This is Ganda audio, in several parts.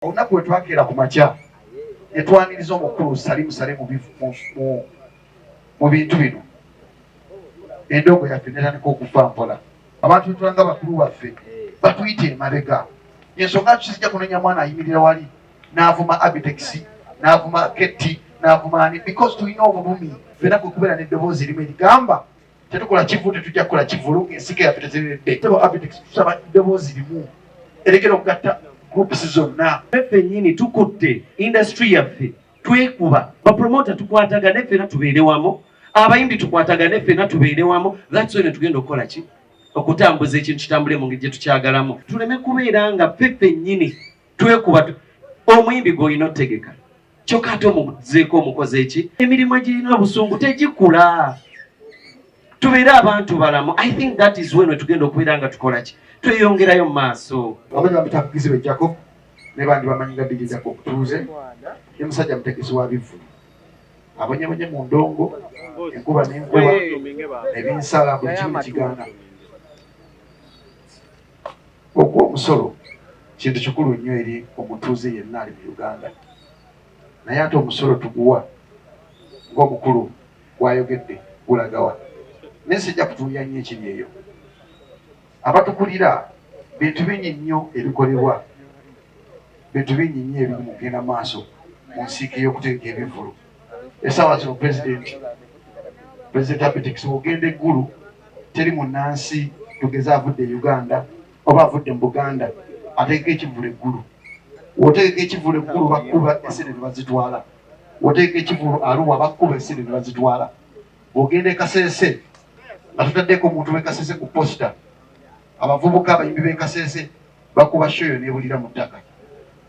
Olunaku bwe twakeera ku makya ne twaniriza omukulu musale mu bintu bino, endongo yaffe netandika okufa mpola. Abantu betulanga bakulu baffe batuyita emabega. Ensonga kizijja kunenya mwana ayimirira wali n'avuma Abitex, n'avuma Ketti, n'avuma ani, because tulina obulumi ffenna kwe kubeera n'eddoboozi erimu erigamba tetukola kivu tetujja kukola kivulu, ensika yaffe teziredde. Tebo Abitex tusaba eddoboozi limu eregera okugatta groups zonna. Ffe nnyini tukutte industry yaffe twekuba, bapromota tukwatagane ffenna tubeere wamu, abayimbi tukwatagane ffenna tubeere wamu. That's when tugenda okukola ki? Okutambuza ekintu kitambule mu ngeri gye tukyagalamu. Tuleme kubeera nga ffe nnyini twekuba. Omuyimbi gw'olina otegeka kyokka ate omuzeeko omukoze eki? Emirimu egirina obusungu tegikula. Tubeere abantu balamu. I think that is when tugenda okubeera nga tukola ki? Tweyongerayo mu maaso. Abamanyi Bamutabukize bejjako ne bandi bamanyi nga bijjako Omutuze ye musajja mutegesi wa bivulu. Abonyebonye mu ndongo, enkuba n'enkuba, ebinsala buli kimu kigaana. Okuwa omusolo kintu kikulu nnyo eri omutuuze yenna ali mu Uganda. Naye ate omusolo tuguwa ng'omukulu bw'ayogedde gulagawa. Naye sijja kutuulira nnyo ekiri eyo. Abatukulira bintu bingi nnyo ebikolebwa, bintu bingi nnyo ebiri mu kugenda maaso mu nsiike y'okuteeka ebivulu. Essaawa zino Pulezidenti Abitex ogenda eggulu teri munnansi tugeze avudde e Uganda oba avudde mu Buganda ateeka ekivulu eggulu. W'oteeka ekivulu eggulu bakkuba essente ne bazitwala. W'oteeka ekivulu Arua bakkuba essente ne bazitwala. Bw'ogenda e Kasese nga tutaddeko omuntu w'e Kasese ku posita, abavubuka abayimbi b'e Kasese bakuba shoyo n'ebulira mu ttaka.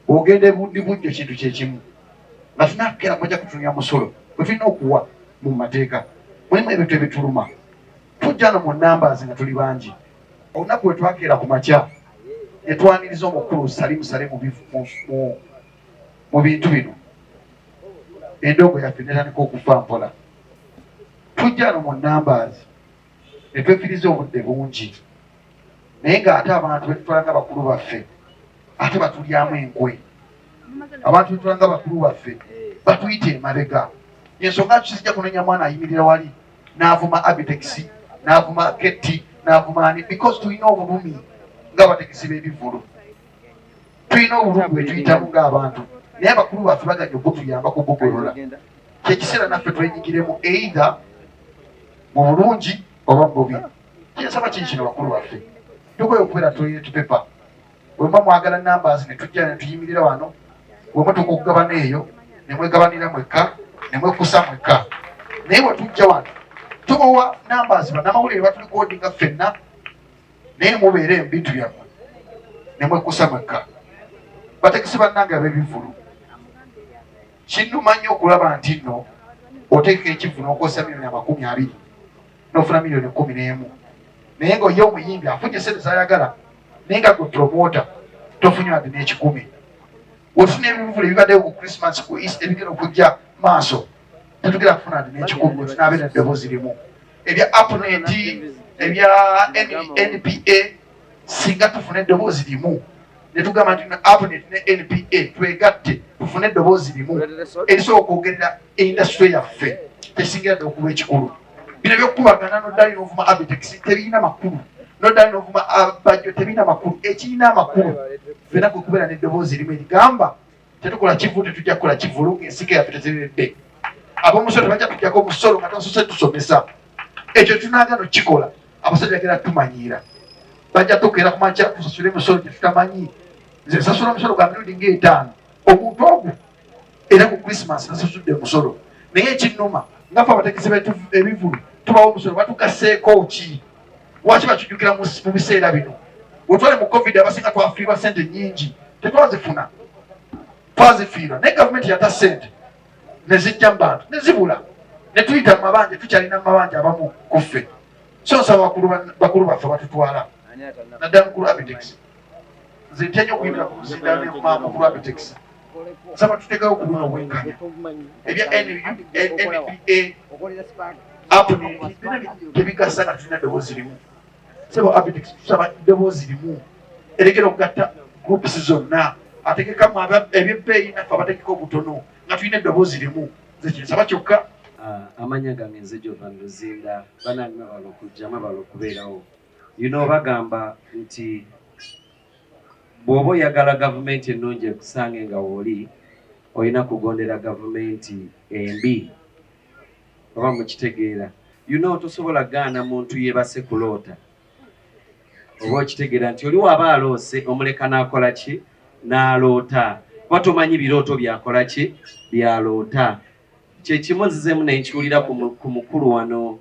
Bw'ogenda e Bundibujjo kintu kye kimu. Nga tunaakera mwajja kutunira musolo gwe tulina okuwa mu mateeka. Mulimu ebintu ebituluma. Tujja no mu numbers nga tuli bangi. Olunaku bwe twakeera ku makya ne twaniriza omukulu musale mu bintu bino, endongo yaffe netandika okufa mpola. Tujja no mu numbers ne twefiriza obudde bungi. Naye ng'ate abantu betutwala bakulu baffe ate batulyamu enkwe. Abantu betutwala bakulu baffe batuyita emabega. Ensonga kizijja kunenya mwana ayimirira wali n'avuma Abitex, n'avuma Ketti, n'avuma ani, because tulina obulumi ng'abategesi b'ebivulu. Tulina obulumi bwe tuyitamu ng'abantu. Naye abakulu baffe baganya okutuyamba kubugolola. Kyekiseera naffe twenyigiremu either mu bulungi oba mu bubi. Kinsaba kino bakulu baffe. Tukoye okubeera toilet paper. Bwe muba mwagala numbers ne tujja ne tuyimirira wano, bwe mutuuka okugabana eyo ne mwegabanira mwekka ne mwekusa mwekka. Naye bwe tujja wano tubawa numbers bannamawulire batulikodinga ffenna naye mubeere ebintu byammwe ne mwekusa mwekka. Bategesi bannange ab'ebivulu, kinnuma nnyo okulaba nti nno oteeka ekivu n'okozesa $20,000 n'ofuna $11,000. Naye ng'oye omuyimbi afunye sente z'ayagala naye nga gwe promota tofunye wadde n'ekikumi. Wefuna ebivulu ebibaddeyo ku Christmas ku Easter ebigenda okujja maaso tetugera kufuna wadde n'ekikumi, tunaabeera eddoboozi limu. Ebya APNET, ebya NPA singa tufuna eddoboozi limu ne tugamba nti APNET ne NPA twegatte tufune eddoboozi limu erisobola okwogerera industry yaffe tesingira dde okuba ekikulu. Bino ebyokukubagana n'oddali n'ovuma Abitex tebirina makulu, n'oddali n'ovuma Bajjo tebirina makulu. Ekirina amakulu ffenna kwe kubeera n'eddoboozi limu erigamba tetukola kivu tetujja kukola kivulu, ensika yaffe teziredde. Ab'omusolo tebajja tujjako omusolo nga twasose tusomesa. Ekyo tunaagano kikola abasajja bagenda tumanyiira. Bajja tukeera ku makya tusasule emisolo gye tutamanyi. Nze nsasula omusolo gwa $5,000 omuntu ogwo era ku Christmas nasasudde omusolo. Naye ekinnuma ngaffe abategesi ebivulu tubawo omusolo batugaseeko ki? Lwaki bakijjukira mu biseera bino? Wetwali mu COVID abasinga twafiirwa sente nnyingi tetwazifuna, twazifiirwa. Naye gavumenti yata sente ne zijja mu bantu ne zibula ne tuyita mu mabanja, tukyalina mu mabanja abamu ku ffe. So nsaba bakulu baffe batutwala naddala mukulu Abitex. Nze ntya nnyo okuyimira ku Luzinda mukulu Abitex. Nsaba tuteekayo okubuna obwenkanya ebya NPA APNET tebigasa nga tulina eddoboozi limu. Nsaba Abitex tusaba eddoboozi limu eregera okugatta groups zonna. ategekamu ebyebbeeyi naffe abategeka obutono nga tulina eddoboozi limu nze kyensaba kyokka. Amanya gange nze Jovan Luzinda banange balo okujjamu balo okubeerawo. Bagamba nti bw'oba oyagala gavumenti ennungi ekusange nga wooli olina kugondera gavumenti embi oba mukitegeera. Tosobola gaana muntu yeebase kuloota oba okitegeera nti oli waba aloose omuleka n'akola ki n'aloota kuba tomanyi birooto byakola ki byaloota. Kyekimu nzizemu nenkiwulira ku mukulu wano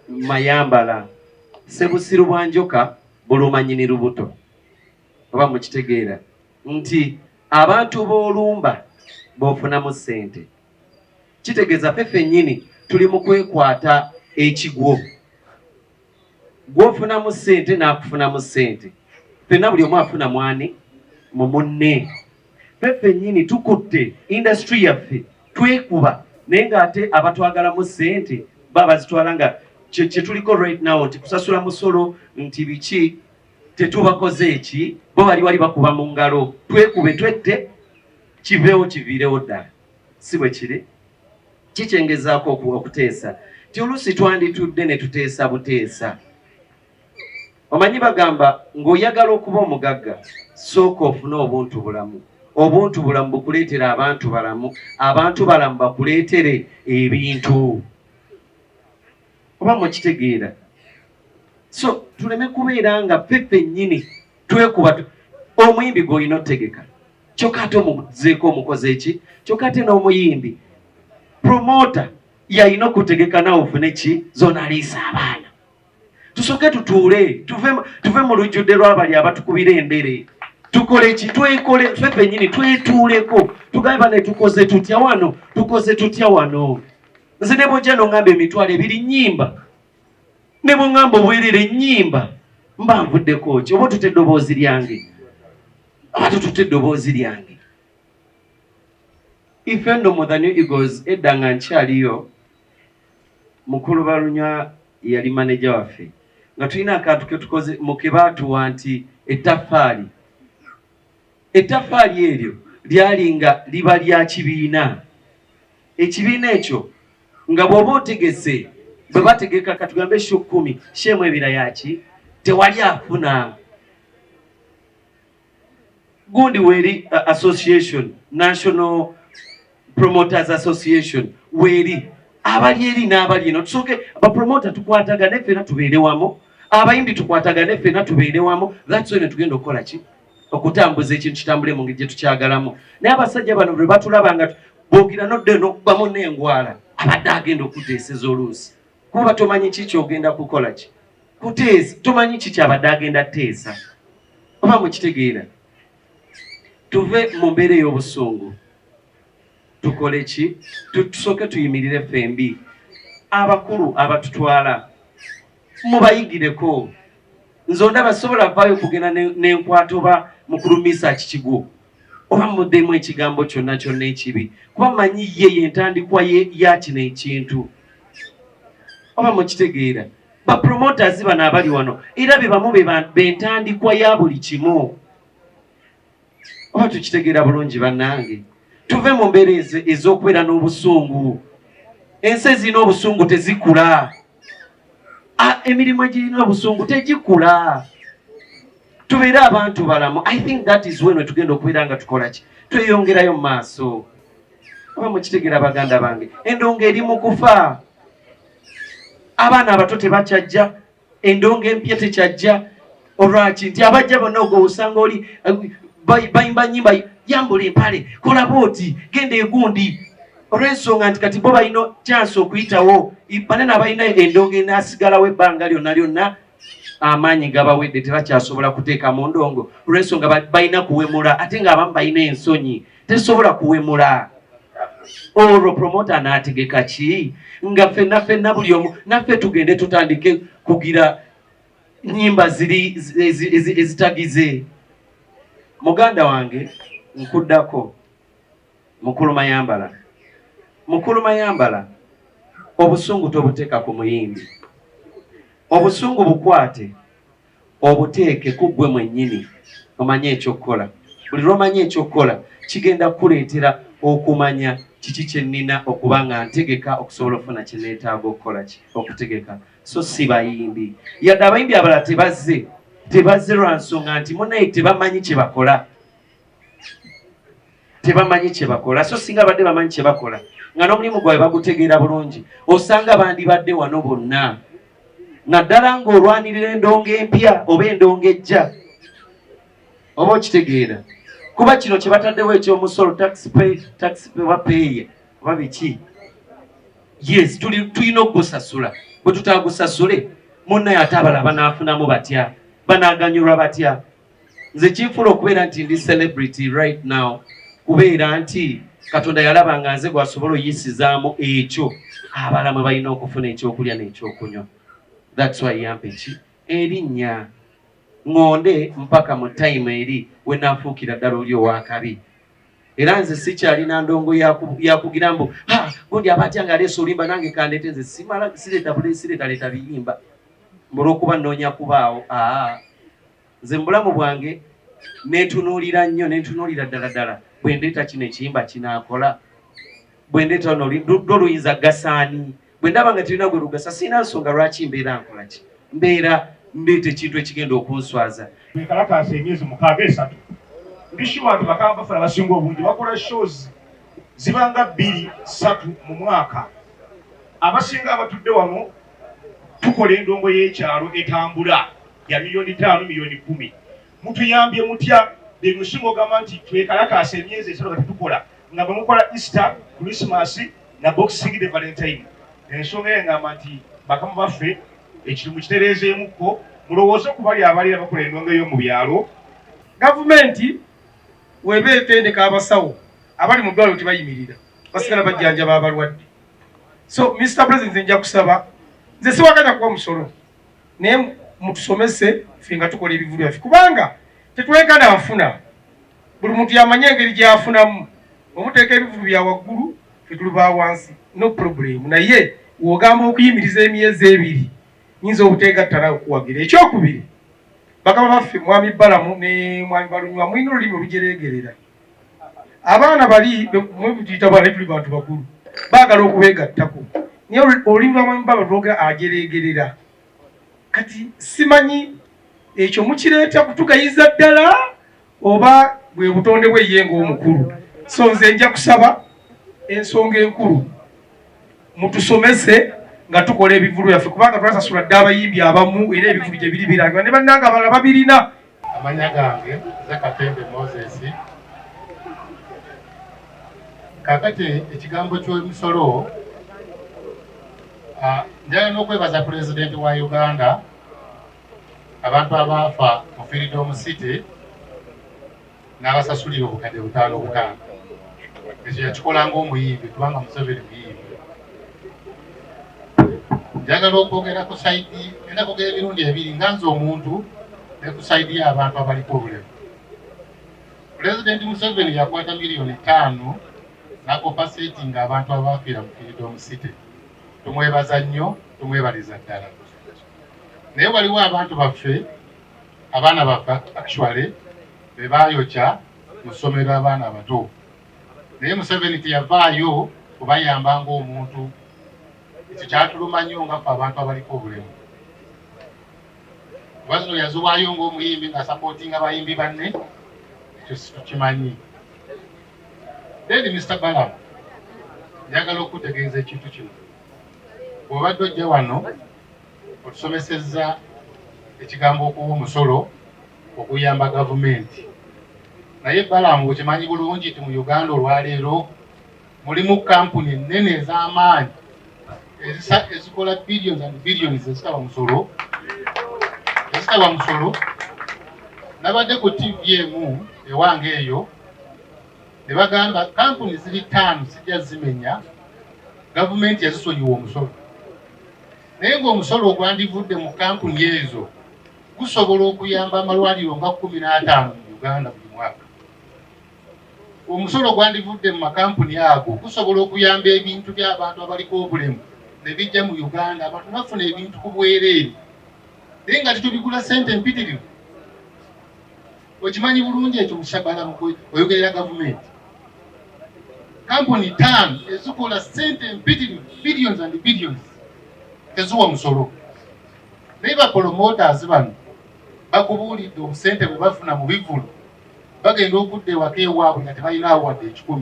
Mayambala Sebusiru bwa njoka buluma nnyini lubuto oba mukitegeera nti abantu b'olumba b'ofunamu ssente. Kitegeeza ffe ffennyini tuli mu kwekwata ekigwo. Gw'ofunamu ssente n'akufunamu ssente. Ffenna buli omu afuna mwani mu munne. Ffe ffennyini tukutte industry yaffe twekuba naye ng'ate abatwagalamu ssente bazitwala nga kye tuliko right now nti kusasula musolo nti biki tetubakoze eki bo bali wali bakuba mu ngalo twekube twette kiveewo kiviirewo ddala si bwe kiri. Kikyengezaako okuteesa ti oluusi twanditudde ne tuteesa buteesa. Omanyi bagamba ng'oyagala okuba omugagga sooka ofune obuntu bulamu. Obuntu bulamu bukuleetera abantu balamu, abantu balamu bakuleetere ebintu oba mukitegeera. So tuleme kubeera nga ffe ffennyini twekuba omuyimbi gw'olina otegeka kyokka ate omuzeeko omukoze eki kyokka ate n'omuyimbi promota yalina okutegeka nawe ofune ki zonaliisa abaana. Tusooke tutuule tuve mu lujjudde lw'abali abatukubira endere tukole ki twekole ffe ffennyini twetuuleko tugambe bane tukoze tutya wano tukoze tutya wano. Nze ne bw'ojja n'oŋŋamba emitwalo ebiri nnyimba ne bw'oŋŋamba obwerere nnyimba mba nvuddeko ki oba tutte eddoboozi lyange aba tututte eddoboozi lyange. Ife nno mu the New Eagles edda nga nkyaliyo mukulu balunywa yali maneja waffe nga tulina akantu ke tukoze mu ke baatuwa nti ettaffaali eryo lyali nga liba lya kibiina. Ekibiina ekyo nga bw'oba otegese bwe bategeka katugambe eshu 10 shemu ebira yaki tewali afuna. Gundi weeri association National Promoters Association weeri abali eri n'abali eno tusooke abapromota tukwatagane ffena tubeere wamu, abayimbi tukwatagane ffena tubeere wamu. That's when tugenda okukola ki okutambuza ekintu kitambule mu ngeri gye tukyagalamu. Naye abasajja bano bwe batulaba nga boogera nodde n'okubamu n'engwala abadde agenda okuteeseza oluusi kuba tomanyi ki kyogenda kukola ki kuteesa tomanyi ki kyabadde agenda teesa oba mukitegeera. Tuve mu mbeera ey'obusungu tukole ki tusooke tuyimirire ffembi. Abakulu abatutwala mubayigireko. Nze ondaba sobola vaayo kugenda n'enkwata oba mukulumisa kikigwo oba muddemu ekigambo kyonna kyonna ekibi kuba manyi ye yentandikwa ya kino ekintu oba mukitegeera. Bapromoters bano abali wano era be bamu bentandikwa ya buli kimu oba tukitegeera bulungi bannange. Tuve mu mbeera ez'okubeera n'obusungu. Ensi ezirina obusungu tezikula. Emirimu egirina obusungu tegikula. Tubeere abantu balamu. I think that is when tugenda okubeera nga tukola ki tweyongerayo mu maaso oba mukitegeera baganda bange. Endongo eri mu kufa. Abaana abato tebakyajja, endongo empya tekyajja. Olwaki nti abajja bonna ogwosanga oli bayimba nnyimba yambula empale kola booti genda egundi olw'ensonga nti kati bo balina chance okuyitawo banene abalina endongo enaasigalawo ebbanga lyonna lyonna amaanyi gabawedde tebakyasobola kuteeka mu ndongo olw'ensonga balina kuwemula ate ng'abamu balina ensonyi tesobola kuwemula. Olwo promota anaategeka ki nga ffenna buli omu naffe tugende tutandike kugira nnyimba ezitagize. Muganda wange nkuddako mukulu Mayambala obusungu tobuteeka ku muyimbi. Obusungu bukwate obuteeke ku ggwe mwennyini omanye ekyokukola buli lw'omanyi ekyokukola kigenda kukuleetera okumanya kiki kye nnina okuba nga ntegeka okusobola okufuna kye neetaaga okukola ki okutegeka. So si bayimbi yadde abayimbi abalala tebazze lwa nsonga nti munaye tebamanyi kye bakola, tebamanyi kye bakola. So singa badde bamanyi kye bakola nga n'omulimu gwabwe bagutegeera bulungi, osanga bandibadde wano bonna naddala ng'olwanirira endongo empya oba endongo ejja, oba okitegeera. Kuba kino kye bataddewo ekyomusolo tax pay oba biki, yes tulina okugusasula. Bwe tutagusasule munnaye ate abalala banaafunamu batya, banaaganyulwa batya? Nze kinfula okubeera nti ndi celebrity right now kubeera nti Katonda yalaba nga nze gwasobola oyisizaamu ekyo abalamu balina okufuna ekyokulya n'ekyokunywa. That's why yampa eki erinnya ŋŋonde mpaka mu time eri we naafuukira ddala oli owakabi. Era nze sikyalina ndongo yakugira mbu gundi abatya nga aleesa olimba nange kandete, nze sireeta biyimba olw'okuba nnoonya kubaawo. Nze mu bulamu bwange neetunuulira nnyo, neetunuulira ddala bwe ndeeta kino ekiyimba kinaakola, bwe ndeeta luyinza gasaani, bwe ndaba nga tirina gwe lugasa sirina nsonga lwaki mbeera nkola ki, mbeera ndeeta ekintu ekigenda okunswaza. Kalakaasa emyezi 6-3 ndishuwa abantu bakaba bafuna abasinga obungi bakola shows zibanga 2-3 mu mwaka. Abasinga abatudde wano tukola endongo y'ekyalo etambula ya $5 million, $10 million. Mutuyambye mutya bye musinga ogamba nti twekalakaasa emyezi 3 nga tetukola nga bwe mukola Easter, Christmas na Boxing Day, Valentine. Ensonga engamba nti bakama baffe ekirimu kitereezeemuko mulowooze ku bali abalira bakola endongo ey'omu byalo. Gavumenti weba etendeka abasawo abali mu ddwaliro tebayimirira, basigala bajjanjaba abalwadde. So Mr. President, nja kusaba, nze siwaganya kuba musolo naye mutusomese ffe nga tukola ebivulu byaffe, kubanga tetwenkana nfuna, buli muntu yamanye engeri gyafunamu. Omuteeka ebivulu bya waggulu ffe tuli ba wansi, no problem. Naye wogamba okuyimiriza emyezi 2 nyinza obuteegatta nawe okuwagira. Ekyokubiri, bakaba baffe mwami Balamu ne mwami Balunywa mwina olulimi olujereegerera. Abaana bali mwebutuyita bwana tuli bantu bakulu baagala okubeegattako, naye olulimi lwa mwami Balamu lwogera ajereegerera. Kati simanyi ekyo mukireeta kutugayiza ddala oba bwe butonde bwe ye ng'omukulu. So nze nja kusaba ensonga enkulu mutusomese nga tukola ebivulu byaffe, kubanga twasasula dde abayimbi abamu era ebivulu gye biri biranga ne bannanga abalala babirina. Amanya gange Zakatembe Moses. Kakati ekigambo ky'omusolo njagala n'okwebaza Pulezidenti wa Uganda, abantu abaafa mu Freedom City n'abasasulira obukadde 5,500. Ekyo yakikola ng'omuyimbi kubanga Museveni muyimbi. Njagala okwogera ku saidi, ngenda kwogera emirundi 2 nga nze omuntu ne ku saidi y'abantu abaliko obulemu. Pulezidenti Museveni yakwata $5 million n'akompasetinga abantu abaafiira mu Freedom City. Tumwebaza nnyo, tumwebaliza ddala. Naye waliwo abantu baffe, abaana baffe actually be baayokya mu ssomero abaana abato. Naye Museveni teyavaayo kubayamba ng'omuntu. Ekyo kyatuluma nnyo nga ffe abantu abaliko obulemu. Wazino yaziwaayo ng'omuyimbi nga supportinga abayimbi banne, ekyo situkimanyi. Then Mr. Balamu, njagala okutegeeza ekintu kino. Bw'obadde ojja wano otusomesezza ekigambo okuwa omusolo okuyamba gavumenti. Naye Balamu okimanyi bulungi nti mu Uganda olwaleero mulimu kampuni ennene ez'amaanyi ezikola billions and billions ezitaba musolo. Nabadde ku TV emu ewange eyo ne bagamba kampuni ziri 5 zijja zimenya gavumenti yazisonyiwa omusolo. Naye ng'omusolo ogwandivudde mu kampuni ezo gusobola okuyamba amalwaliro nga 15 mu Uganda buli mwaka. Omusolo gwandivudde mu makampuni ago gusobola okuyamba ebintu by'abantu abaliko obulemu ne bijja mu Uganda, abantu bafuna ebintu ku bwereere naye nga tetubigula ssente mpitirivu. okimanyi bulungi ekyo mushabala mukwe oyogerera gavumenti. Kampuni 5 ezikola sente billions and billions tezuwa musolo. Naye bapromoters bano bakubuulidde obusente bwe bafuna mu bivulu bagenda okudda ewaka ewaabwe nga tebalinawo wadde 10.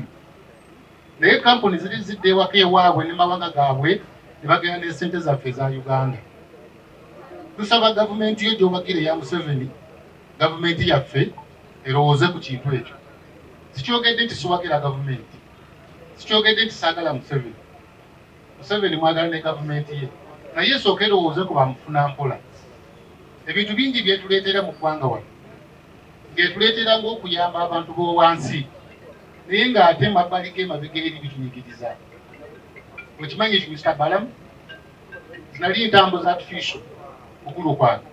Naye kampuni ziri zidde ewaka ewaabwe ne mawanga gaabwe ne bagenda ne sente zaffe eza Uganda. Tusaba gavumenti yo gy'obagire ya Museveni, gavumenti yaffe erowooze ku kintu ekyo. Sikyogedde nti siwagira gavumenti, sikyogedde nti saagala Museveni. Museveni mwagala ne gavumenti ye, naye esooka erowooze ku bamufuna mpola. Ebintu bingi byetuleetera mu ggwanga wano ng'etuleetera ng'okuyamba abantu b'owansi naye ng'ate mabbali g'emabega eri bitunyigiriza. Okimanyi ekyo Mr. Balamu, zinali ntambuza artificial mukulu kwange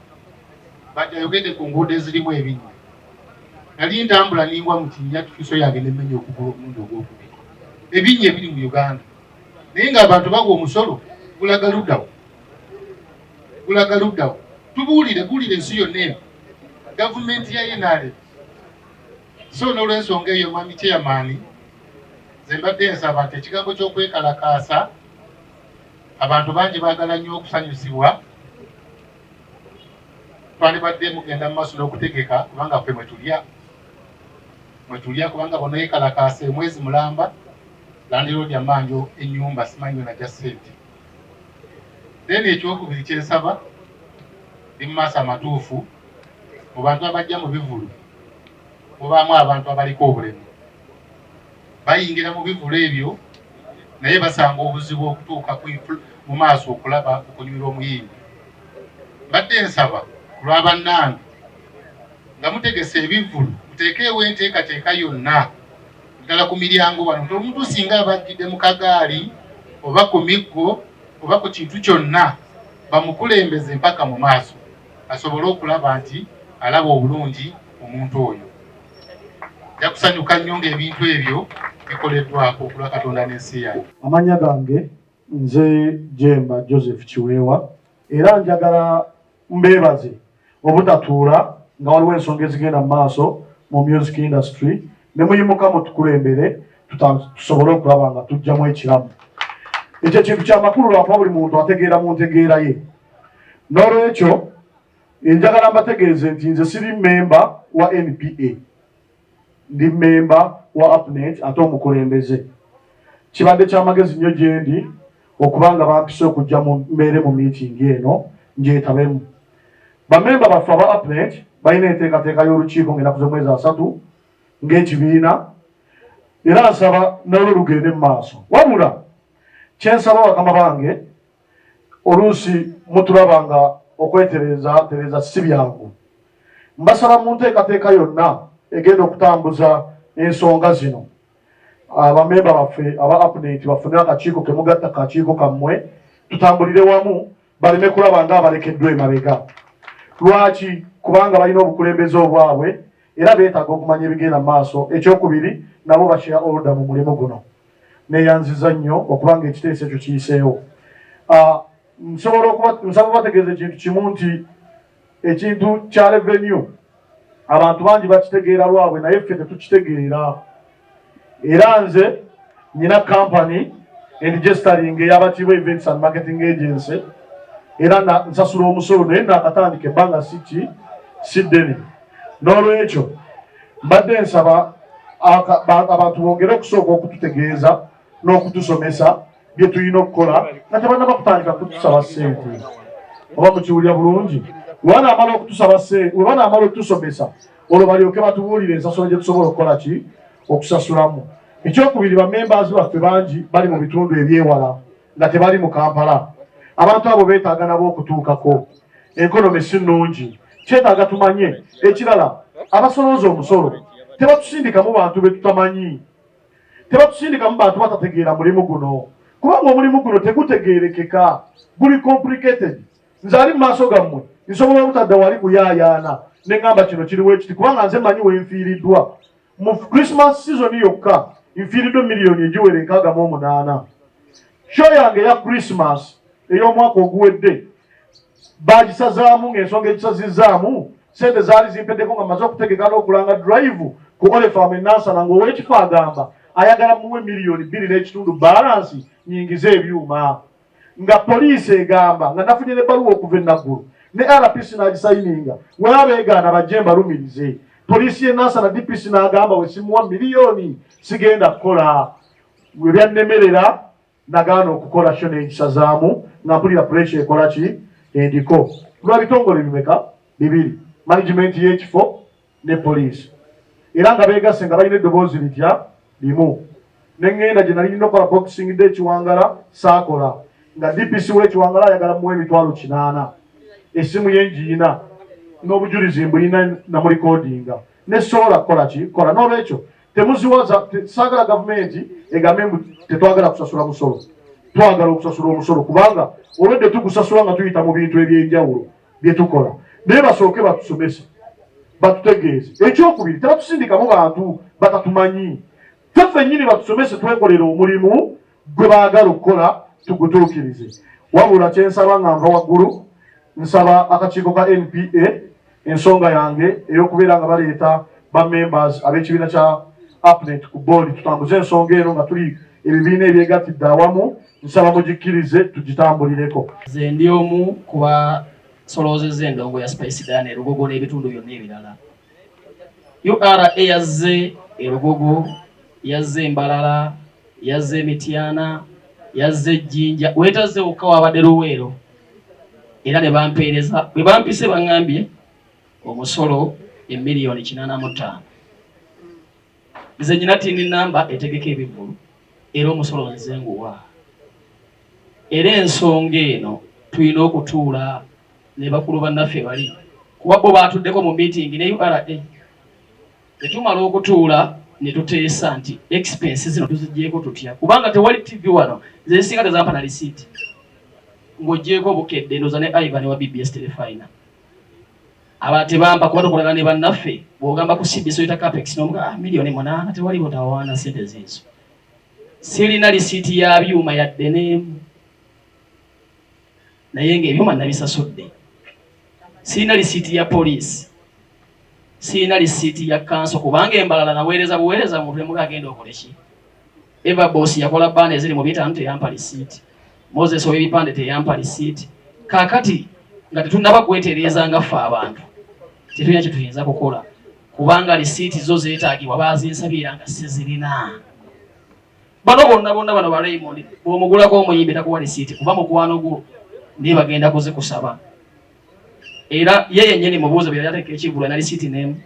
bajja yogedde ku nguudo ezirimu ebinnya. Nali ntambula ningwa mu kinnya artificial yange n'emmenya okugulu omulundi ogwokubiri. Ebinnya ebiri mu Uganda naye ng'abantu bagwa omusolo gulaga luddawo. Tubuulire ensi yonna eno gavumenti ya NRM. So n'olw'ensonga eyo mwami chairman, nze mbadde nsaba nti ekigambo ky'okwekalakaasa abantu bangi baagala nnyo okusanyusibwa. Twandibadde mugenda mu maaso n'okutegeka kubanga ffe mwetulya kubanga bonna yekalakaasa mwezi mulamba landiroodi amanjo ennyumba simanyi najja ssente. Then ekyokubiri kyensaba ndi mu maaso amatuufu mu bantu abajja mu bivulu mubaamu abantu abaliko obulemu bayingira mu bivulu ebyo naye basanga obuzibu okutuuka mu maaso okulaba okunywera omuyimbi. Mbadde nsaba ku lw'abannange nga mutegese ebivulu muteekeewo enteekateeka yonna ddala ku miryango wano nti omuntu singa abajjidde mu kagaali oba ku miggo oba ku kintu kyonna bamukulembeze mpaka mu maaso asobole okulaba nti alaba obulungi omuntu oyo. Nja kusanyuka nnyo ng'ebintu ebyo bikoleddwako okulwa Katonda n'ensi yange. Amanya gange nze Jemba Joseph Kiweewa era njagala mbeebaze obutatuula nga waliwo ensonga ezigenda mu maaso mu music industry ne muyimuka mutukulembere tusobole okulaba nga tujjamu ekiramu. Ekyo kintu kyamakulu lwakuba buli muntu ategeera mu ntegeera ye. N'olwekyo njagala mbategeeze nti nze siri memba wa NPA, ndi memba wa APNET ate omukulembeze. Kibadde ky'amagezi nnyo gye ndi okubanga bampise okujja mbeere mu meeting eno njetabemu. Bamemba baffe aba APNET balina enteekateeka y'olukiiko ng'ennaku z'omwezi 3 ng'ekibiina era nsaba nalwo lugende mu maaso. Wabula kyensaba bakama bange oluusi mutulaba nga okwetereza si byangu. Mbasaba mu nteekateeka yonna egenda okutambuza ensonga zino abamemba baffe aba APNET bafune akakiiko kemugatta kakiiko kammwe tutambulire wamu baleme kulaba nga abalekeddwa emabega. Lwaki? Kubanga balina obukulembeze obwabwe era beetaaga okumanya ebigenda mu maaso. Ekyokubiri nabo bashare order mu mulimu guno. Neeyanziza nnyo okubanga ekiteeso ekyo kiyiseewo. Nsaba bategeeza ekintu kimu nti ekintu kya revenue abantu bangi bakitegeera lwabwe naye ffe tetukitegeera. Era nze nina company registering ey'abatiibwa Events and Marketing Agency era nsasula omusolo naye naakatandika ebbanga si ddene. N'olwekyo mbadde nsaba abantu bongere okusooka okututegeeza n'okutusomesa bye tulina okukola nga tebannaba kutandika kutusaba ssente. Oba mukiwulira bulungi? Webanaamala okutusaba ssente, webanaamala okutusomesa olwo balyoke batubuulire ensasula gye tusobola okukola ki okusasulamu. Ekyokubiri bamembers baffe bangi bali mu bitundu ebyewala nga tebali mu Kampala. Abantu abo beetaaga nabo okutuukako. Enkonomi si nnungi, kyetaaga tumanye. Ekirala, abasolooza omusolo tebatusindikamu bantu be tutamanyi, tebatusindikamu bantu batategeera mulimu guno kubanga omulimu guno tegutegeerekeka, guli complicated. Nze ali mu maaso gammwe nsobola obutadda wali kuyaayaana ne ngamba kino kiriwo ekiti kubanga nze manyi wenfiiriddwa. Mu Christmas season yokka nfiiriddwa miliyoni egiwera 68. Show yange ya Christmas ey'omwaka oguwedde bagisazaamu ng'ensonga egisazizaamu sente zaali zimpeddeko nga maze okutegeka n'okulanga drive ku Olefam Nansana ng'ow'ekifo agamba ayagala muwe miliyoni 2.5 balansi nyingize ebyuma nga poliisi egamba nga nafunye n'ebbaluwa okuva enaggulu ne RPC n'agisayininga weabeegaana bajje mbalumirize poliisi y'e Nansana DPC n'agamba we simuwa miliyoni sigenda kukola we byannemerera nagaana okukola sho n'ekisazaamu nga mpulira pressure ekola ki endiko lwa bitongole bimeka 2 management y'ekifo ne poliisi era nga beegasse nga balina eddoboozi litya limu neŋŋenda gye nali nina okola boxing day Kiwangala saakola nga DPC w'Ekiwangala ayagala muwe emitwalo 8 essimu y'enjiina n'obujulizi mbulina namulikodinga ne sobola kukola ki kola n'olwekyo temuziwaza saagala gavumenti egambe mbu tetwagala kusasula musolo twagala okusasula omusolo kubanga olwedde tugusasula nga tuyita mu bintu eby'enjawulo bye tukola naye basooke batusomese batutegeeze ekyokubiri tebatusindikamu bantu batatumanyi feffe nnyini batusomese twekolera omulimu gwe baagala okukola tugutuukirize wabula kyensaba nga nva waggulu nsaba akakiiko ka NPA ensonga yange ey'okubeera nga baleeta bamembers ab'ekibiina kya APNET ku board tutambuze ensonga eno nga tuli ebibiina ebyegattidde awamu nsaba mugikkirize tugitambulireko. Nze ndi omu ku basoloozezza endongo ya Spice Dine Erugogo n'ebitundu byonna ebirala. URA yazze Erugogo, yazze Embalala, yazze Mityana, yazze Jjinja, weetazze wokka wabadde Luweero era ne bampeereza bwe bampise baŋŋambye omusolo emiliyoni 85. Nze nyina tini namba etegeka ebivulu era omusolo nze nguwa. Era ensonga eno tulina okutuula ne bakulu bannaffe bali kuba bo baatuddeko mu meeting ne URA ne tumala okutuula ne tuteesa nti expenses zino tuzigyeko tutya kubanga tewali TV wano nze nsinga tezampa na receipt ng'ogyeko bukedde ndoza ne Ivan wa BBS Telefina aba tebampa kuba tukolagana ne bannaffe bw'ogamba ku CBS oyita capex n'omuga miliyoni 8 tewali botawaana sente ziizo sirina receipt ya byuma yadde n'emu naye ng'ebyuma nabisasudde sirina receipt ya police sirina receipt ya council kubanga Embalala naweereza buweereza muntu emuga agenda okola ki Eva boss yakola bane eziri mu bitano teyampa receipt Moses ow'ebipande teyampa receipt kaakati nga tetunnaba kwetereeza nga ffe abantu tetulina kye tuyinza kukola kubanga receipt zo zeetaagibwa baazinsabira nga sizirina bano bonna bano ba Raymond bw'omugulako omuyimbi takuwa receipt kuba mukwano gwo ndiye bagenda kuzikusaba era ye yennyini mubuuza bye yateeka ekivulwa na receipt n'emu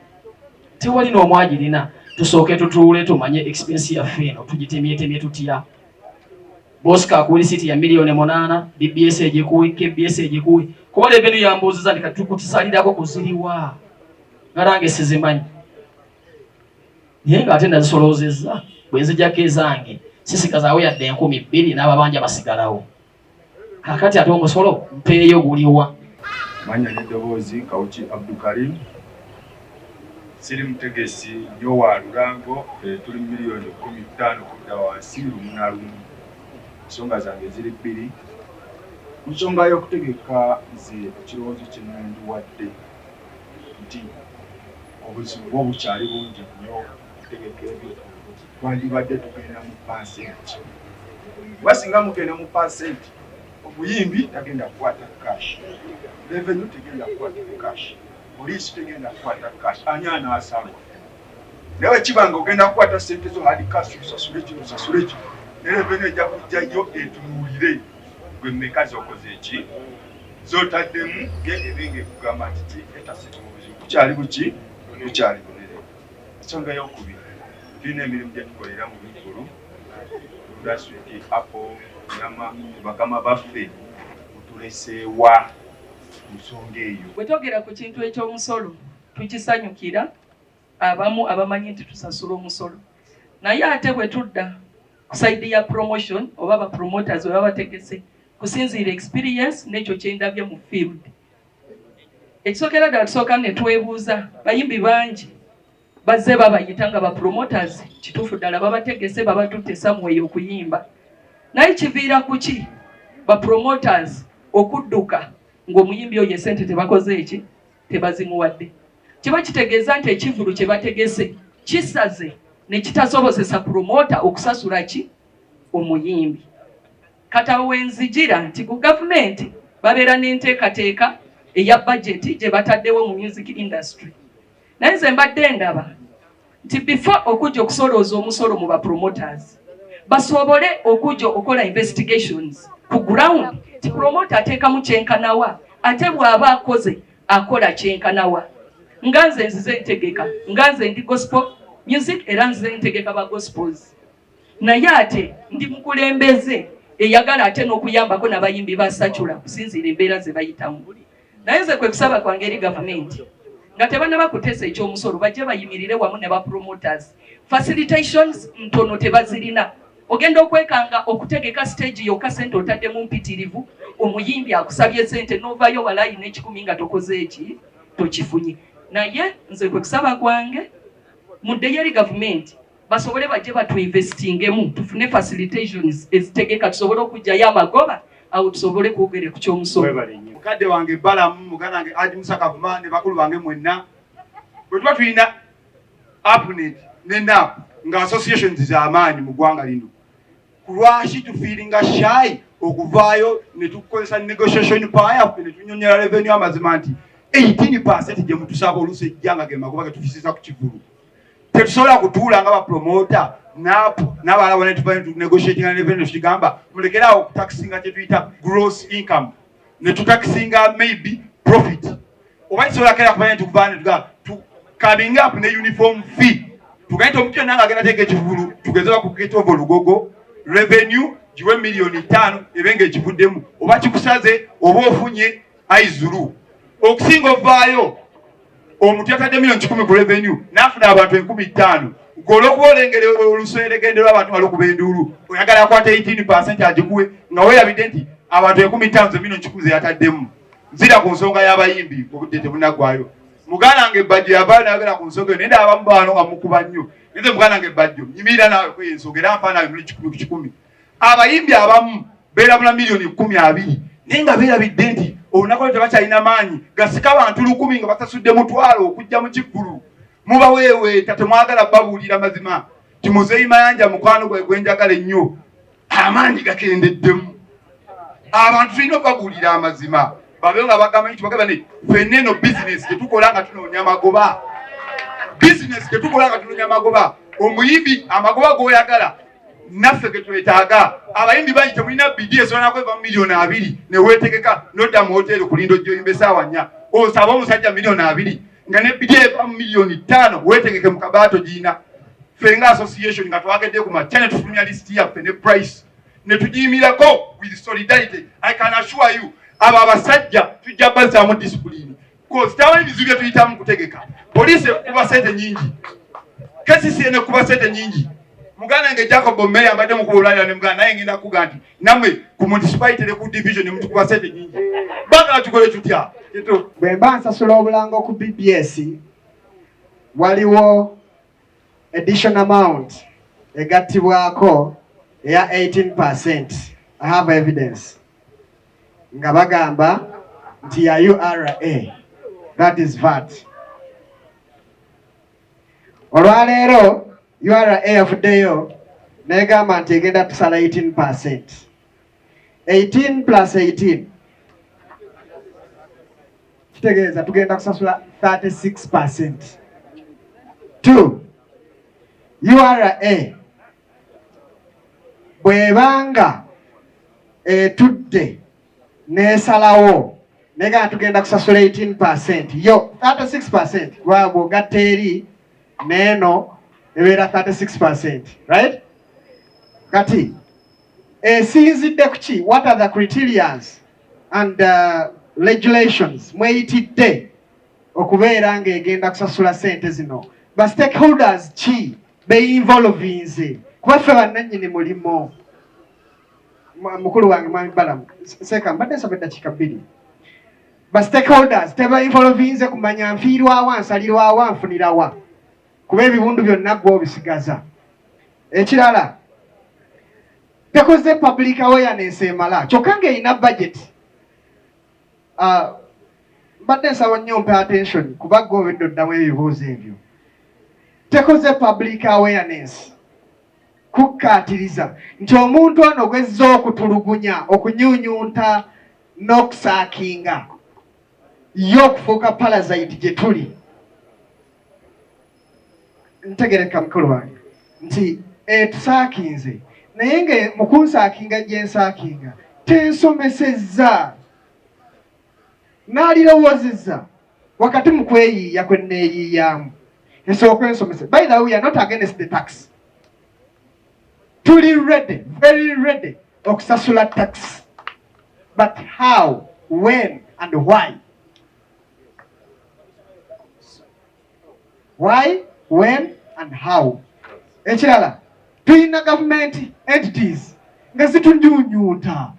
tewali n'omwagirina tusooke tutuule tumanye expense yaffe eno tugitemyetemye tutya Bosca akuwa receipt ya miliyoni 8 BBS egikuwe KBS egikuwe kuba levenu yambuuziza nti katukusalirako kuziriwa ngarange sizimanyi naye ng'ate nazisoloozezza bwe nzijjako ezange sisikazaawo yadde 2,000 n'ababanja basigalawo kakati ate omusolo mpeeyo guliwa. Manya n'eddoboozi Kawuki Abdukarim siri mutegesi nnyo wa Lulango tuli miliyoni 15 kudda wansi lumu na lumu. Ensonga zange ziri 2 nsonga y'okutegeka nze ekirowoozo kye nandiwadde nti obuzibu bwo bukyali bungi nnyo okutegeka ebyo twandibadde tugenda mu pasenti wasinga mugenda mu pasenti obuyimbi tagenda kukwata cash revenue tegenda kukwata cash poliisi tegenda kukwata cash ani anaasalwa naye kibanga ogenda kukwata sente zo hadi cash usasule kino ne revenue ejja kujjayo etunuulire gwe mmekazi okoze eki zotaddemu ebinge kugamba nti etasite mu buzibu kukyali buki kukyali bunene. Ensonga y'okubiri tulina emirimu gye tukolera mu bikulu industry apple nyama bakama baffe mutuleseewa nsonga eyo. Bwe twogera ku kintu eky'omusolo tukisanyukira abamu abamanyi nti tusasula omusolo naye ate bwe tudda ku side ya promotion oba ba promoters oba bategese kusinziira experience n'ekyo kyendabye mu field ekisookera ddala tusooka ne twebuuza bayimbi bangi bazze babayita nga ba promoters kituufu ddala babategese babatutte somewhere okuyimba naye kiviira ku ki ba promoters okudduka ng'omuyimbi oyo esente tebakoze eki tebazimuwadde kiba kitegeeza nti ekivulu kye bategese kisaze ne kitasobozesa promota okusasula ki omuyimbi. Kati awo wenzijira nti ku gavumenti babeera n'enteekateeka eya budget gye bataddewo mu music industry. Naye nze mbadde ndaba nti before okujja okusolooza omusolo mu bapromoters basobole okujja okukola investigations ku ground ti promoter ateekamu kyenkanawa ate bw'aba akoze akola kyenkanawa. Nga nze nzize ntegeka, nga nze ndi gospel music era nzize ntegeka ba gospels, naye ate ndi mukulembeze eyagala ate n'okuyambako n'abayimbi ba Sachula kusinziira embeera ze bayitamu. Naye nze kwe kusaba kwange eri gavumenti nga tebannaba kuteesa ekyomusolo bajje bayimirire wamu ne ba promoters. Facilitations ntono tebazirina. Ogenda okwekanga okutegeka stage yokka sente otaddemu mpitirivu, omuyimbi akusabye sente n'ovaayo walayi n'ekikumi nga tokoze eki tokifunye. Naye nze kwe kusaba kwange muddeyo eri gavumenti basobole bajje batuinvestingemu tufune facilitations ezitegeka tusobole okujjayo amagoba awo tusobole kwogere ku kyomusolo. Mukadde wange Balamu, muganda wange Haji Musa Kavuma ne bakulu bange mwenna bwe tuba tulina APNET ne NAP nga associations z'amaanyi mu ggwanga lino, kulwaki tufiiringa shy okuvaayo ne tukozesa negotiation power yaffe ne tunyonyola revenue amazima nti 18% gye mutusaba oluusi ejjanga ge magoba ge tufisiza ku kivulu. Tetusobola kutuula nga bapromota n'abalaba ne tuva ne negotiating na revenue tukigamba mulekeraawo okutakisinga kye tuyita gross income ne tutakisinga maybe profit. Oba kisobola kera kumanya nti kuvaana tuga coming up ne uniform fee tugaita omuntu yonna nga agenda teeka ekivulu tugezeba ku get over Lugogo revenue giwe $5 million ebenga ekivuddemu oba kikusaze oba ofunye aizulu okusinga ovaayo omuntu yatadde $1 million ku revenue n'afuna abantu 15,000 ng'olwokuba olengere oluseeregendero abantu bali okuba enduulu oyagala akwata 18% agikuwe nga weerabidde nti abantu 15,000 $1 million ze yataddemu. Nzira ku nsonga y'abayimbi obudde tebunaggwayo. Muganda wange Bajjo yavaayo n'ayogera ku nsonga eyo naye abamu baano nga mukuba nnyo. Nze muganda wange Bajjo nyimirira naawe ku ensonga era nfaanana $10,000 ku 10. Abayimbi abamu beerabula $20 million naye nga beerabidde nti olunaku olwo tebakyalina maanyi gasika abantu 1,000 nga basasudde $1,000 okujja mu kivulu. Mubaweeweeta temwagala babuulira mazima ti Muzeeyi Mayanja mukwano gwe gwenjagala ennyo amaanyi gakendeddemu. Abantu tulina okubabuulira amazima babeho nga bagamba nti bagamba ne ffenna eno bizinesi tetukola nga tunoonya amagoba. Bizinesi tetukola nga tunoonya amagoba. Omuyimbi amagoba g'oyagala naffe ge twetaaga. Abayimbi bangi temulina bidi esobola kweva $2 million ne weetegeka n'odda mu hoteeri kulinda ojja oyimba essaawa 4 osaba omusajja $2 million nga ne bidi eva $5 million weetegeke mu kabaato giina. Ffe nga association nga twagedde ku makya ne tufulumya lisiti yaffe ne price ne tugiyimirako with solidarity. I can assure you abo abasajja tujja bazzaamu discipline because tawa ebizibu bye tuyitamu kutegeka. Poliisi ekuba sente nyingi, KCCA nekuba sente nyingi. Muganda wange Jacob Meya mbadde mu kubulwalira ne muganda naye ngenda kuga nti nammwe ku municipality ne ku division ne mutukuba sente nyingi. Bagala tukole tutya? Bwe mba nsasula obulango ku BBS waliwo additional amount egattibwako eya 18%. I have evidence. Nga bagamba nti ya URA, that is VAT. Olwaleero URA yafuddeyo negamba nti egenda tusala 18%. 18 plus 18 kitegeeza tugenda kusasula 36%. 2 URA bwebanga etudde nesalawo negamba tugenda kusasula 18%, yo 36% lwabwo gatta eri neeno ebeera 36%, right? Kati esinzidde ku ki? What are the criteria and regulations mweyitidde okubeera ng'egenda kusasula sente zino? Ba stakeholders ki beinvolvinze? Kuba ffe bannannyini mulimo. Mukulu wange Mwami Balamu seka mbadde nsaba eddakiika 2. Ba stakeholders tebeinvolvinze kumanya nfiirwawa nsalirwawa nfunirawa kuba ebibundu byonna gwe obisigaza. Ekirala tekoze public awareness emala kyokka ng'erina budget mbadde nsaba nnyo mpe attention kuba gwe obedde oddamu ebibuuzo ebyo. Tekoze public awareness kukkaatiriza nti omuntu ono gwezza okutulugunya okunyuunyunta n'okusaakinga ye okufuuka parasite gye tuli. Ntegereka mukulu wange nti tusaakinze naye nga mu kunsaakinga gye nsaakinga tensomesezza n'alirowoozezza wakati mu kweyiiya kwe nneeyiiyaamu esooka ensomese. By the way, we are not against the tax. Tuli ready, very ready okusasula tax. But how, when and why? Why, when and how? Ekirala tulina government entities nga zitunyuunyuuta.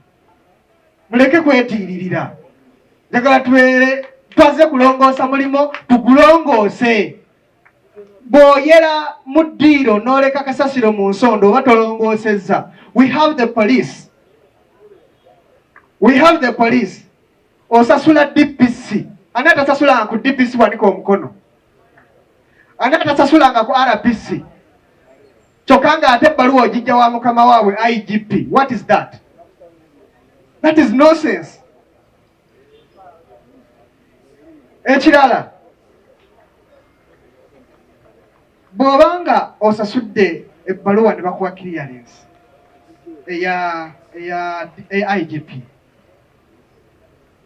Muleke kwetiiririra. Njagala tubeere twaze kulongoosa mulimo tugulongoose. Bw'oyera mu ddiiro n'oleka kasasiro mu nsondo oba tolongoosezza. We have the police. We have the police. Osasula DPC. Ani atasasulanga ku DPC wanika omukono? Ani atasasulanga ku RPC? Kyokka ng'ate ebbaluwa ogijja wa mukama waabwe IGP. What is that? That is nonsense. Ekirala bw'obanga osasudde ebbaluwa ne bakuwa clearance eya IGP,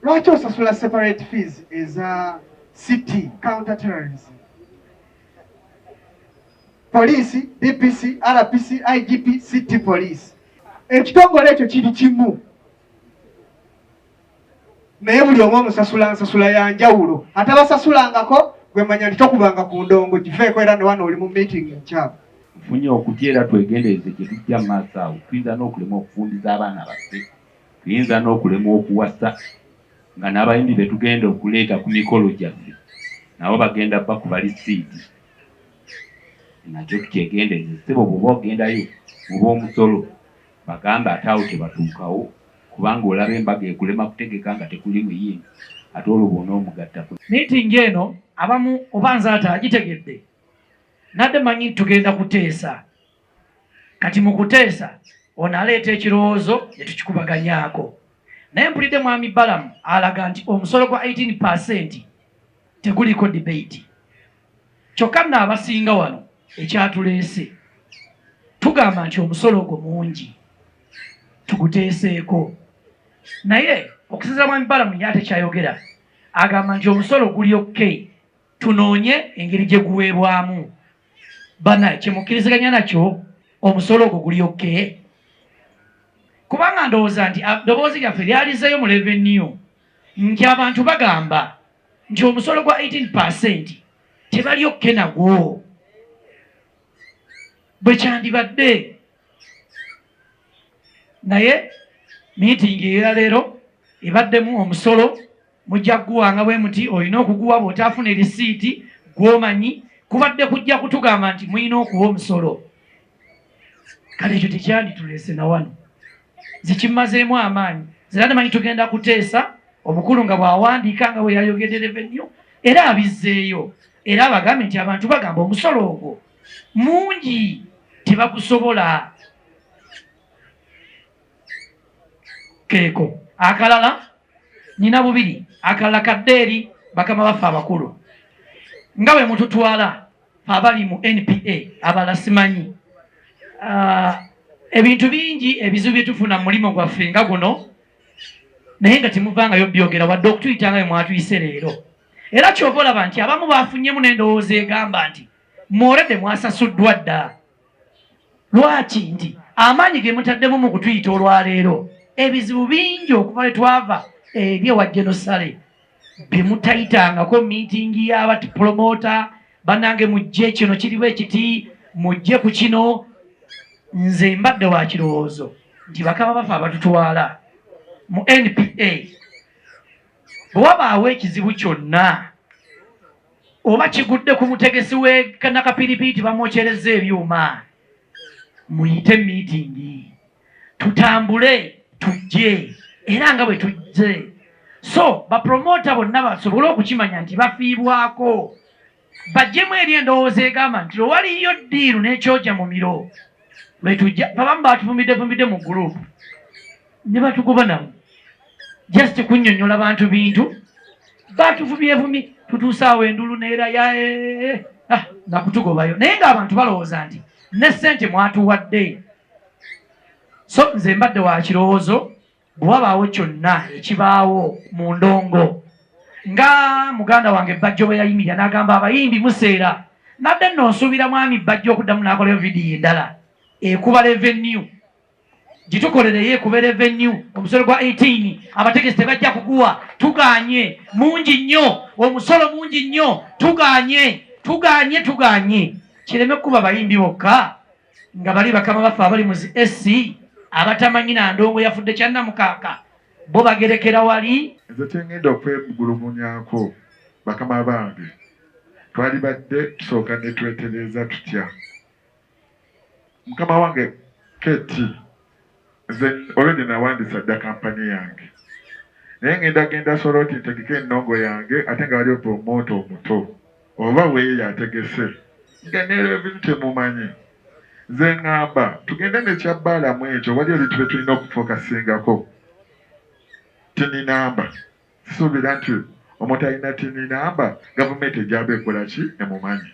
lwaki osasula separate fees eza city counter terrorism? Police, DPC, RPC, IGP, city police. Ekitongole ekyo kiri kimu. Naye buli omu omusasula nsasula ya njawulo. Ate abasasulangako gwe manya nti tokubanga ku ndongo kifeeko era ne wano oli mu meeting nkyamu. Tufunye okutya era twegendereze gye tujja mu maaso awo. Tuyinza n'okulema okufundiza abaana baffe. Tuyinza n'okulema okuwasa nga n'abayimbi be tugenda okuleeta ku mikolo gyaffe nabo bagenda bakuba lisiiti. Nakyo tukyegendereze. Ssebo bw'oba ogendayo muba omusolo bagamba ate awo tebatuukawo kubanga olaba embaga ekulema kutegeka nga tekuli muyinza ate olwo bw'ona omugatta. Meeting eno abamu obanza ate agitegedde nadde manyi tugenda kuteesa. Kati mu kuteesa ono aleeta ekirowoozo ne tukikubaganyaako. Naye mpulidde mwami Balamu alaga nti omusolo gwa 18% teguliko debate. Kyokka nno abasinga wano ekyatuleese tugamba nti omusolo ogwo mungi tuguteeseeko. Naye okusinziira mwami Balamu ye ate kyayogera agamba nti omusolo guli okay, tunoonye engeri gye guweebwamu. Bana kyemukkiriziganya nakyo omusolo ogwo guli okay? Kubanga ndowooza nti ddoboozi lyaffe lyalizeeyo mu revenue nti abantu bagamba nti omusolo gwa 18% tebali okay nagwo. Bwe kyandibadde naye meeting eya leero ebaddemu omusolo mujja kuguwanga bwe muti olina okuguwa bw'otaafuna erisiiti gw'omanyi kubadde kujja kutugamba nti mulina okuwa omusolo. Kale ekyo tekyandituleese na wano zikimazeemu amaanyi. Zira temanyi tugenda kuteesa omukulu nga bw'awandiika nga bwe yayogedde revenue era abizzeeyo era abagambe nti abantu bagamba omusolo ogwo mungi tebagusobola. Keeko akalala nina bubiri, akalala kadde eri bakama baffe abakulu nga bwe mututwala abali mu NPA abala simanyi. Ebintu bingi ebizibu bye tufuna mu mulimo gwaffe nga guno naye nga temuvangayo byogera wadde okutuyitanga bwe mwatuyise leero. Era kyova olaba nti abamu bafunnyemu n'endowooza egamba nti mworedde mwasasuddwa dda. Lwaki? Nti amaanyi ge mutaddemu mu kutuyita olwaleero ebizibu bingi okuva we twava eri ewa Jenosale bye mutayitangako miitingi y'abati promota bannange mujje kino kiriwo ekiti mujje ku kino. Nze mbadde wa kirowoozo nti bakama baffe abatutwala mu NPA bwe wabaawo ekizibu kyonna oba kigudde ku mutegesi w'Nakapiripiti bamwokyereza ebyuma muyite miitingi tutambule tujje era nga bwe tujje so bapromota bonna basobole okukimanya nti bafiibwako bajjemu eri endowooza egamba nti waliyo ddiiru n'ekyoja mu miro lwetujja babamu batuvumidde mu gurupu ne batugoba namu just kunnyonnyola bantu bintu batuvubyevumi tutuusaawo endulu neera ya nakutugobayo naye ng'abantu balowooza nti ne ssente mwatuwadde. So nze mbadde wa kirowoozo bwe wabaawo kyonna ekibaawo mu ndongo nga muganda wange Bajjo bwe yayimirira n'agamba abayimbi museera nadde nno nsuubira mwami Bajjo okuddamu n'akolayo vidiyo endala ekuba revenue gitukolereyo ekuba revenue omusolo gwa 18 abategesi tebajja kuguwa tuganye mungi nnyo omusolo mungi nnyo tuganye kireme kuba bayimbi bokka nga bali bakama baffe abali mu SC abatamanyi na ndongo yafudde kyannamukaaka bo bagerekera wali. Nze tengenda okwegulumunyako bakama bange twali badde tusooka ne twetereza tutya mukama wange Keti nze already nawandisa dda kampani yange naye ngenda soroti ntegeke ennongo yange ate nga waliwo promota omuto oba weeye yategese nga nerebintu temumanyi nze ŋŋamba tugende nekyabbaalamu ekyo wali oli tube tulina okufokasingako tini namba sisuubira nti omuntu alina tini namba gavumenti ejaba ekola ki emumanyi